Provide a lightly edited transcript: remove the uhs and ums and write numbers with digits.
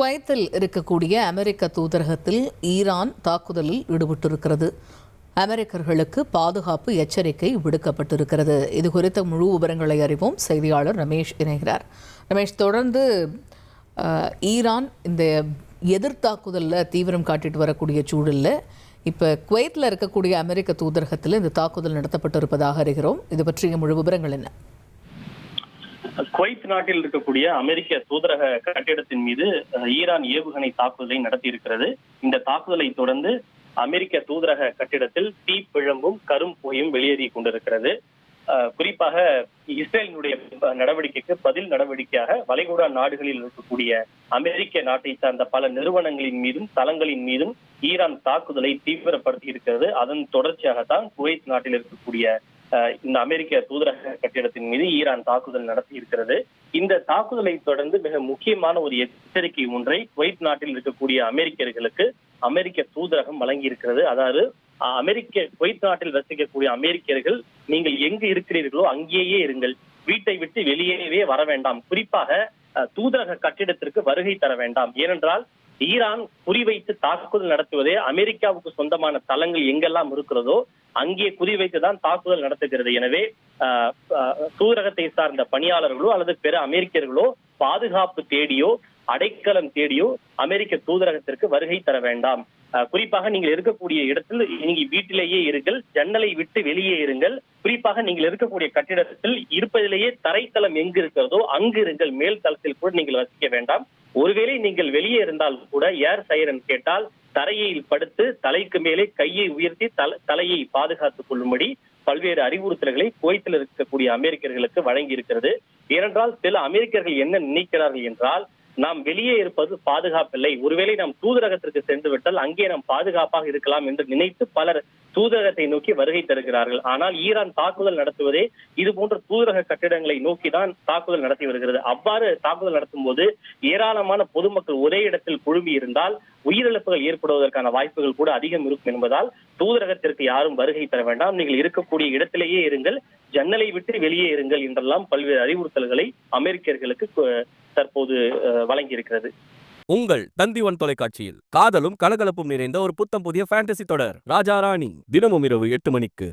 குவைத்தில் இருக்கக்கூடிய அமெரிக்க தூதரகத்தில் ஈரான் தாக்குதலில் ஈடுபட்டிருக்கிறது. அமெரிக்கர்களுக்கு பாதுகாப்பு எச்சரிக்கை விடுக்கப்பட்டிருக்கிறது. இது குறித்த முழு விவரங்களை அறிவோம். செய்தியாளர் ரமேஷ் இணைகிறார். ரமேஷ், தொடர்ந்து ஈரான் இந்த எதிர்த்தாக்குதலில் தீவிரம் காட்டிட்டு வரக்கூடிய சூழலில் இப்போ குவைத்தில் இருக்கக்கூடிய அமெரிக்க தூதரகத்தில் இந்த தாக்குதல் நடத்தப்பட்டிருப்பதாக அறிகிறோம். இது பற்றிய முழு விவரங்கள் என்ன? குவைத் நாட்டில் இருக்கக்கூடிய அமெரிக்க தூதரக கட்டிடத்தின் மீது ஈரான் ஏவுகணை தாக்குதலை நடத்தி இருக்கிறது. இந்த தாக்குதலை தொடர்ந்து அமெரிக்க தூதரக கட்டிடத்தில் தீ பிழம்பும் கரும் புகையும் வெளியேறி கொண்டிருக்கிறது. குறிப்பாக இஸ்ரேலினுடைய நடவடிக்கைக்கு பதில் நடவடிக்கையாக வளைகுடா நாடுகளில் இருக்கக்கூடிய அமெரிக்க நாட்டை சார்ந்த பல நிறுவனங்களின் மீதும் தளங்களின் மீதும் ஈரான் தாக்குதலை தீவிரப்படுத்தி இருக்கிறது. அதன் தொடர்ச்சியாகத்தான் குவைத் நாட்டில் இருக்கக்கூடிய இந்த அமெரிக்க தூதரக கட்டிடத்தின் மீது ஈரான் தாக்குதல் நடத்தி இருக்கிறது. இந்த தாக்குதலை தொடர்ந்து மிக முக்கியமான ஒரு எச்சரிக்கை ஒன்றை குவைத் நாட்டில் இருக்கக்கூடிய அமெரிக்கர்களுக்கு அமெரிக்க தூதரகம் வழங்கி இருக்கிறது. அதாவது குவைத் நாட்டில் வசிக்கக்கூடிய அமெரிக்கர்கள், நீங்கள் எங்கு இருக்கிறீர்களோ அங்கேயே இருங்கள், வீட்டை விட்டு வெளியேவே வர வேண்டாம், குறிப்பாக தூதரக கட்டிடத்திற்கு வருகை தர வேண்டாம். ஏனென்றால் ஈரான் குறிவைத்து தாக்குதல் நடத்துவதே அமெரிக்காவுக்கு சொந்தமான தளங்கள் எங்கெல்லாம் இருக்கிறதோ அங்கே குறிவைத்துதான் தாக்குதல் நடத்துகிறது. எனவே தூதரகத்தை சார்ந்த பணியாளர்களோ அல்லது பிற அமெரிக்கர்களோ பாதுகாப்பு தேடியோ அடைக்கலம் தேடியோ அமெரிக்க தூதரகத்திற்கு வருகை தர வேண்டாம். குறிப்பாக நீங்கள் இருக்கக்கூடிய இடத்தில் நீங்க வீட்டிலேயே இருங்கள், ஜன்னலை விட்டு வெளியே இருங்கள். குறிப்பாக நீங்கள் இருக்கக்கூடிய கட்டிடத்தில் இருப்பதிலேயே தரைத்தளம் எங்கு இருக்கிறதோ அங்கு இருங்கள், மேல் தளத்தில் கூட நீங்கள் வசிக்க வேண்டாம். ஒருவேளை நீங்கள் வெளியே இருந்தால் கூட ஏர் சைரன் கேட்டால் தரையில் படுத்து தலைக்கு மேலே கையை உயர்த்தி தலையை பாதுகாத்துக் கொள்ளும்படி பல்வேறு அறிவுறுத்தல்களை குவைத்தில் இருக்கக்கூடிய அமெரிக்கர்களுக்கு வழங்கி இருக்கிறது. ஏனென்றால் சில அமெரிக்கர்கள் என்ன நினைக்கிறார்கள் என்றால், நாம் வெளியே இருப்பது பாதுகாப்பில்லை, ஒருவேளை நாம் தூதரகத்திற்கு சென்று விட்டால் அங்கே நாம் பாதுகாப்பாக இருக்கலாம் என்று நினைத்து பலர் தூதரகத்தை நோக்கி வருகை தருகிறார்கள். ஆனால் ஈரான் தாக்குதல் நடத்துவதே இது போன்ற தூதரக கட்டிடங்களை நோக்கிதான் தாக்குதல் நடத்தி வருகிறது. அவ்வாறு தாக்குதல் நடத்தும் போது ஏராளமான பொதுமக்கள் ஒரே இடத்தில் குழுமி இருந்தால் உயிரிழப்புகள் ஏற்படுவதற்கான வாய்ப்புகள் கூட அதிகம் இருக்கும் என்பதால் தூதரகத்திற்கு யாரும் வருகை தர வேண்டாம், நீங்கள் இருக்கக்கூடிய இடத்திலேயே இருங்கள், ஜன்னலை விட்டு வெளியே இருங்கள் என்றெல்லாம் பல்வேறு அறிவுறுத்தல்களை அமெரிக்கர்களுக்கு தற்போது வழங்கி இருக்கிறது. உங்கள் தந்திவன் தொலைக்காட்சியில் காதலும் கலகலப்பும் நிறைந்த ஒரு புத்தம் புதிய ஃபேண்டசி தொடர் ராஜா ராணி தினமும் இரவு 8 மணிக்கு.